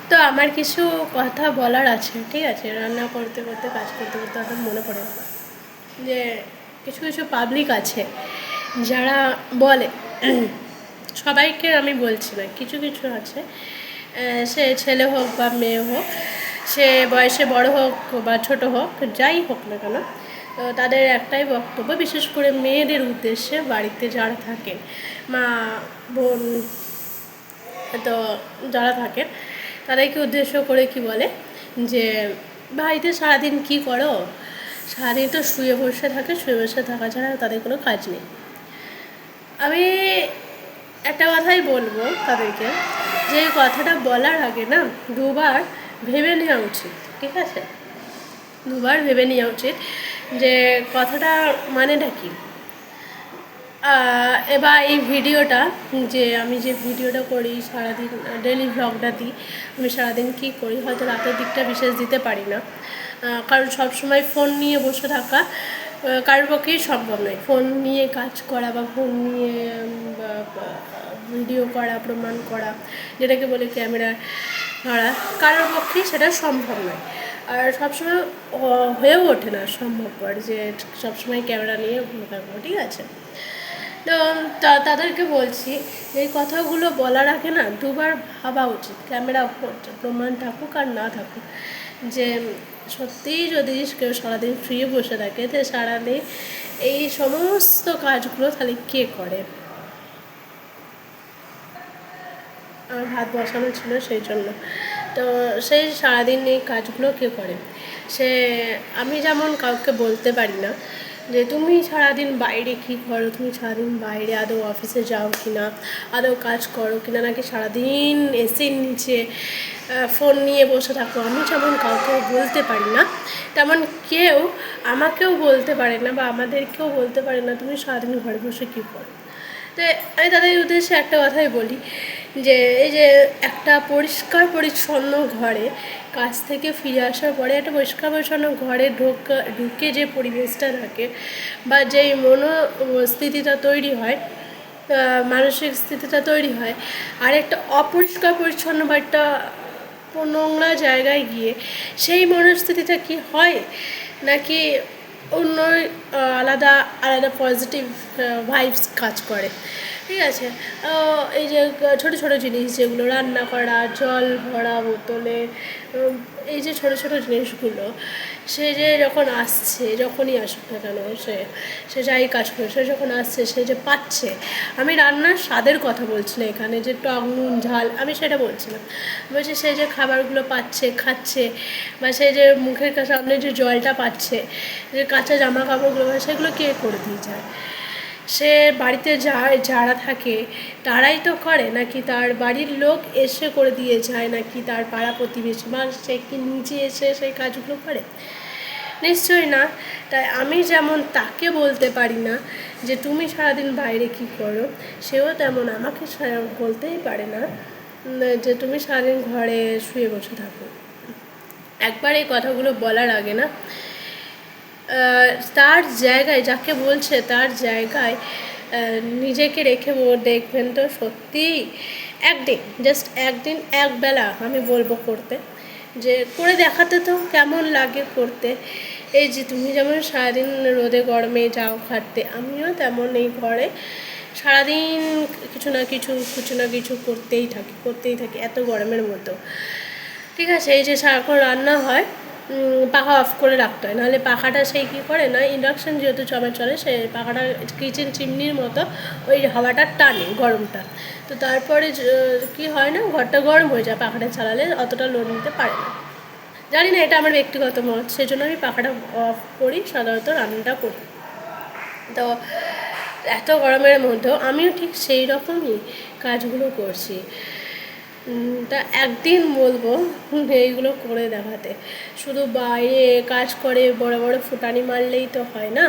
তো আমার কিছু কথা বলার আছে, ঠিক আছে? রান্না করতে করতে কাজ করতে করতে হঠাৎ মনে পড়ে গেল যে কিছু কিছু পাবলিক আছে যারা বলে, সবাইকে আমি বলছি না, কিছু কিছু আছে, সে ছেলে হোক বা মেয়ে হোক, সে বয়সে বড় হোক বা ছোট হোক, যাই হোক না কেন, তো তাদের একটাই বক্তব্য, বিশেষ করে মেয়েদের উদ্দেশ্যে, বাড়িতে যারা থাকেন, মা, বোন, তো যারা থাকেন তাদেরকে উদ্দেশ্য করে কি বলে যে বাড়িতে সারাদিন কি করো, সারাদিন তো শুয়ে বসে থাকে, শুয়ে বসে থাকা ছাড়া তাদের কোনো কাজ নেই। আমি একটা কথাই বলবো তাদেরকে, যে কথাটা বলার আগে না দুবার ভেবে নেওয়া উচিত, ঠিক আছে? দুবার ভেবে নেওয়া উচিত যে কথাটা মানেটা কী। এবার এই ভিডিওটা, যে আমি যে ভিডিওটা করি সারাদিন, ডেলি ভ্লগটা দিই, আমি সারাদিন কী করি, হয়তো রাতের দিকটা বিশেষ দিতে পারি না, কারণ সবসময় ফোন নিয়ে বসে থাকা কারোর পক্ষেই সম্ভব নয়। ফোন নিয়ে কাজ করা বা ফোন নিয়ে ভিডিও করা, প্রমাণ করা, যেটাকে বলে ক্যামেরা ধরা, কারোর পক্ষেই সেটা সম্ভব নয়। আর সবসময় হয়েও ওঠে না সম্ভবপর যে সবসময় ক্যামেরা নিয়ে থাকবো, ঠিক আছে? তো তাদেরকে বলছি, এই কথাগুলো বলার আগে না দুবার ভাবা উচিত, ক্যামেরা প্রমাণ থাকুক আর না থাকুক, যে সত্যিই যদি কেউ সারাদিন ফ্রি বসে থাকে, তো সারাদিন এই সমস্ত কাজগুলো তাহলে কে করে? আমার ভাত বসানো ছিল সেই জন্য, তো সেই সারাদিন এই কাজগুলো কে করে? আমি যেমন কাউকে বলতে পারি না যে তুমি সারাদিন বাইরে কী করো, তুমি সারাদিন বাইরে আদৌ অফিসে যাও কি না, আদৌ কাজ করো কি না, নাকি সারাদিন এসির নিচে ফোন নিয়ে বসে থাকো, আমি যেমন কাউকে বলতে পারি না, তেমন কেউ আমাকেও বলতে পারে না বা আমাদেরকেও বলতে পারে না তুমি সারাদিন ঘরে বসে কী করো। তো আমি তাদের উদ্দেশ্যে একটা কথাই বলি, যে এই যে একটা পরিষ্কার পরিচ্ছন্ন ঘরে কাজ থেকে ফিরে আসার পরে একটা পরিষ্কার পরিচ্ছন্ন ঘরে ঢুকে যে পরিবেশটা থাকে বা যেই মনোস্থিতিটা তৈরি হয়, মানসিক স্থিতিটা তৈরি হয়, আর একটা অপরিষ্কার পরিচ্ছন্ন বা একটা নোংরা জায়গায় গিয়ে সেই মনস্থিতিটা কি হয়, নাকি অন্য আলাদা আলাদা পজিটিভ ভাইবস কাজ করে, ঠিক আছে? এই যে ছোটো ছোটো জিনিস যেগুলো রান্না করা, জল ভরা বোতলে, এই যে ছোটো ছোটো জিনিসগুলো, সে যে যখন আসছে, যখনই আসুক না কেন, সে যাই কাজ করে, সে যখন আসছে, সে যে পাচ্ছে, আমি রান্নার স্বাদের কথা বলছি না এখানে, যে টক নুন ঝাল, আমি সেটা বলছিলাম, বলছি সে যে খাবারগুলো পাচ্ছে, খাচ্ছে, বা সে যে মুখের সামনে যে জলটা পাচ্ছে, যে কাঁচা জামা কাপড়গুলো, সেগুলো কে করে দিয়ে যায়? সে বাড়িতে যারা থাকে তারাই তো করে, নাকি তার বাড়ির লোক এসে করে দিয়ে যায়, নাকি তার পাড়া প্রতিবেশী, বা সে কি নিজে এসে সেই কাজগুলো করে? নিশ্চয়ই না। তাই আমি যেমন তাকে বলতে পারি না যে তুমি সারাদিন বাইরে কী করো, সেও তেমন আমাকে বলতেই পারে না যে তুমি সারাদিন ঘরে শুয়ে বসে থাকো। একবার এই কথাগুলো বলার আগে না তার জায়গায়, যাকে বলছে তার জায়গায় নিজেকে রেখে দেখবেন তো সত্যিই একদিন, জাস্ট একদিন, একবেলা আমি বলবো করতে, যে করে দেখাতে তো কেমন লাগে করতে। এই যে তুমি যেমন সারাদিন রোদে গরমে যাও খাটতে, আমিও তেমন এই ঘরে সারাদিন কিছু না কিছু করতেই থাকি এত গরমের মতো, ঠিক আছে? এই যে সারাক্ষণ রান্না হয়, পাখা অফ করে রাখতে হয়, নাহলে পাখাটা সেই কী করে না, ইন্ডাকশান যেহেতু চলে, সে পাখাটা কিচেন চিমনির মতো ওই হাওয়াটা টানে, গরমটা, তো তারপরে কি হয় না, ঘরটা গরম হয়ে যায়, পাখাটা চালালে অতটা লোড নিতে পারে না। জানি না, এটা আমার ব্যক্তিগত মত, সেজন্য আমি পাখাটা অফ করি, সাধারণত রান্নাটা করি। তো এত গরমের মধ্যেও আমিও ঠিক সেই রকমই কাজগুলো করছি। তা একদিন বলবো এইগুলো করে দেখাতে। শুধু বাইরে কাজ করে বড় বড় ফুটানি মারলেই তো হয় না,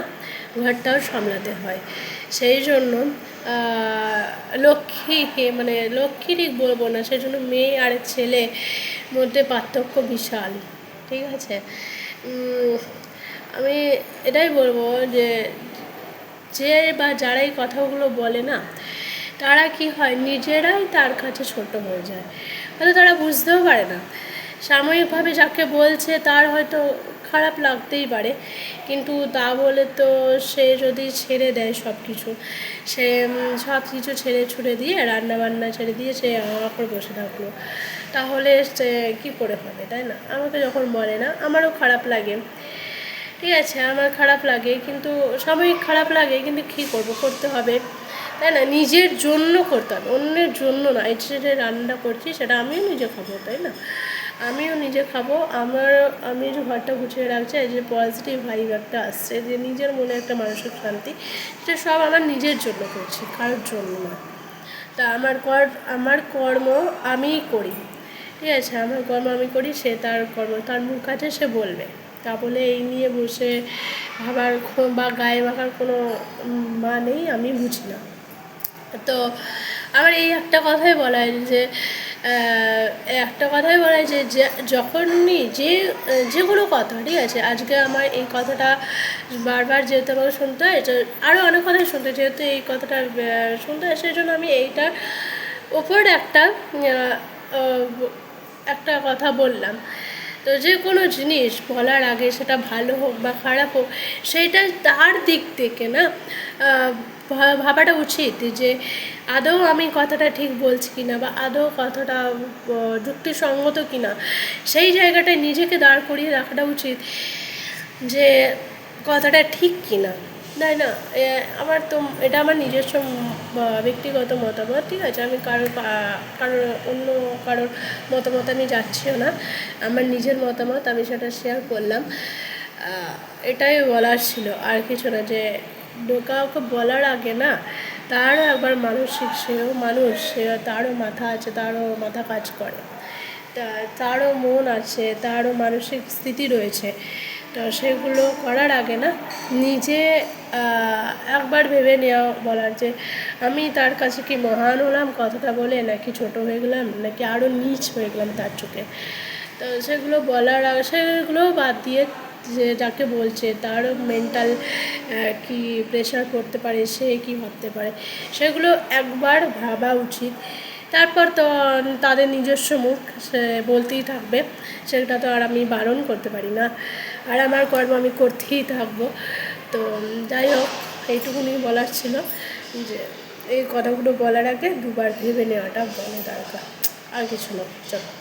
ঘরটাও সামলাতে হয়। সেই জন্য লক্ষ্মী ঠিক বলবো না, সেই জন্য মেয়ে আর ছেলে মধ্যে পার্থক্য বিশাল, ঠিক আছে? আমি এটাই বলবো যে বা যারা এই কথাগুলো বলে না, তারা কি হয়, নিজেরাই তার কাছে ছোট হয়ে যায়। হয়তো তারা বুঝতেও পারে না। সাময়িকভাবে যাকে বলছে তার হয়তো খারাপ লাগতেই পারে, কিন্তু তা বলে তো সে যদি ছেড়ে দেয় সব কিছু, সে সব কিছু ছেড়ে ছুড়ে দিয়ে রান্নাবান্না ছেড়ে দিয়ে সে করে বসে থাকলো, তাহলে সে কী করে হবে, তাই না? আমাকে যখন বলে না, আমারও খারাপ লাগে, ঠিক আছে, আমার খারাপ লাগে, কিন্তু সাময়িক খারাপ লাগে, কিন্তু কী করবো, করতে হবে, তাই না? নিজের জন্য করতে হবে, অন্যের জন্য না। এই যে রান্না করছি সেটা আমিও নিজে খাবো, তাই না? আমিও নিজে খাবো। আমি যে ঘরটা গুছিয়ে রাখছি, এই যে পজিটিভ ভাইব একটা আসছে, যে নিজের মনে একটা মানসিক শান্তি, সেটা সব আমার নিজের জন্য করছি, কারোর জন্য না। তা আমার কর্ম আমিই করি, ঠিক আছে, আমার কর্ম আমি করি, সে তার কর্ম তার মুখ কাছে সে বলবে। তা বলে এই নিয়ে বসে ভাবার বা গায়ে মাখার কোনো নেই, আমি বুঝি না। তো আমার এই একটা কথাই বলা হয় যে যখনই যে কোনো কথা, ঠিক আছে, আজকে আমার এই কথাটা বারবার যেহেতু আমাকে শুনতে হয়, আরও অনেক কথাই শুনতে হয়, যেহেতু এই কথাটা শুনতে হয়, সেই জন্য আমি এইটার ওপর একটা কথা বললাম। তো যে কোনো জিনিস বলার আগে, সেটা ভালো হোক বা খারাপ হোক, সেইটা তার দিক থেকে না ভাবাটা উচিত, যে আদৌ আমি কথাটা ঠিক বলছি কিনা, বা আদৌ কথাটা যুক্তিসঙ্গত কিনা, সেই জায়গাটায় নিজেকে দাঁড় করিয়ে রাখাটা উচিত, যে কথাটা ঠিক কিনা, তাই না? এটা আমার নিজস্ব ব্যক্তিগত মতামত, ঠিক আছে, আমি কারোর অন্য কারোর মতামত আমি যাচ্ছিও না, আমার নিজের মতামত, আমি সেটা শেয়ার করলাম। এটাই বলার ছিল, আর কিছু না। যে কাউকে বলার আগে না, তারও একবার মানসিক, সেও মানুষ, তারও মাথা আছে, তারও মাথা কাজ করে, তারও মন আছে, তারও মানসিক স্থিতি রয়েছে। তো সেগুলো করার আগে না, নিজে একবার ভেবে নেওয়া, বলার যে আমি তার কাছে কি মহান হলাম কথাটা বলে, নাকি ছোট হয়ে গেলাম, নাকি আরও নীচ হয়ে গেলাম তার চোখে। তো সেগুলো বলার আগে সেগুলোও বাদ দিয়ে, যে যাকে বলছে তারও মেন্টাল কি প্রেশার পড়তে পারে, সে কি ভাবতে পারে, সেগুলো একবার ভাবা উচিত। তারপর তো তাদের নিজস্ব মুখ, সে বলতেই থাকবে, সেটা তো আর আমি বারণ করতে পারি না, আর আমার কর্ম আমি করতেই থাকবো। তো যাই হোক, এইটুকুনি বলার ছিল, যে এই কথাগুলো বলার আগে দুবার ভেবে নেওয়াটা বড় দরকার, আর কিছু না। চলো।